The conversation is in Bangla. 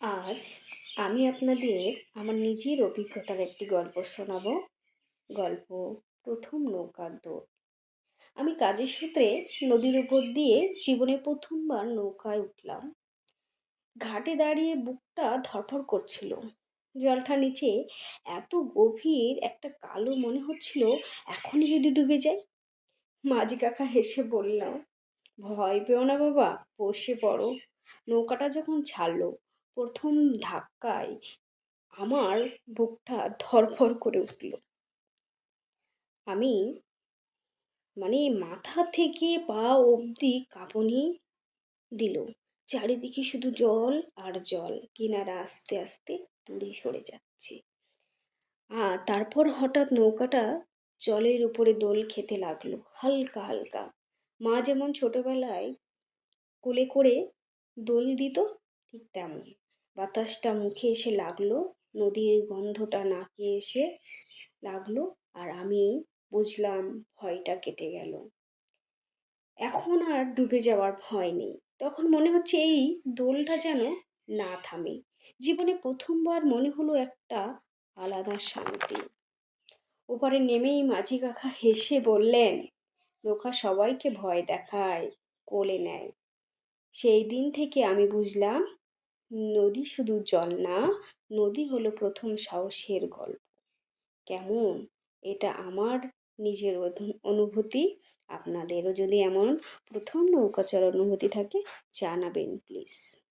আজ আমি আপনাদের আমার নিজের অভিজ্ঞতার একটি গল্প শোনাবো। গল্প প্রথম নৌকার দৌড়। আমি কাজের সূত্রে নদীর উপর দিয়ে জীবনে প্রথমবার নৌকায় উঠলাম। ঘাটে দাঁড়িয়ে বুকটা ধড়ফড় করছিল। জলটা নিচে এত গভীর, একটা কালো মনে হচ্ছিল এখনই যদি ডুবে যাই। মাঝি কাকা হেসে বলল, ভয় পেও না বাবা, বসে পড়ো। নৌকাটা যখন ছাড়লো প্রথম ধাক্কায় আমার বুকটা ধড়ফড় করে উঠল। আমি মাথা থেকে পা অবধি কাঁপুনি দিল। চারিদিকে শুধু জল আর জল, কিনারা আস্তে আস্তে দূরে সরে যাচ্ছে। আর তারপর হঠাৎ নৌকাটা জলের উপরে দোল খেতে লাগলো, হালকা হালকা। মা যেমন ছোটবেলায় কোলে করে দোল দিত, ঠিক তেমন। বাতাসটা মুখে এসে লাগলো, নদীর গন্ধটা নাকে এসে লাগলো, আর আমি বুঝলাম ভয়টা কেটে গেল। এখন আর ডুবে যাওয়ার ভয় নেই। তখন মনে হচ্ছে এই দোলটা যেন না থামে। জীবনে প্রথমবার মনে হলো একটা আলাদা শান্তি। ওপারে নেমেই মাঝি কাকা হেসে বললেন, নৌকা সবাইকে ভয় দেখায়, কোলে নেয়। সেই দিন থেকে আমি বুঝলাম, নদী শুধু জল না, নদী হলো প্রথম সাহসের গল্প। কেমন? এটা আমার নিজের অনুভূতি। আপনাদেরও যদি এমন প্রথম নৌকা চড়ার অনুভূতি থাকে জানাবেন প্লিজ।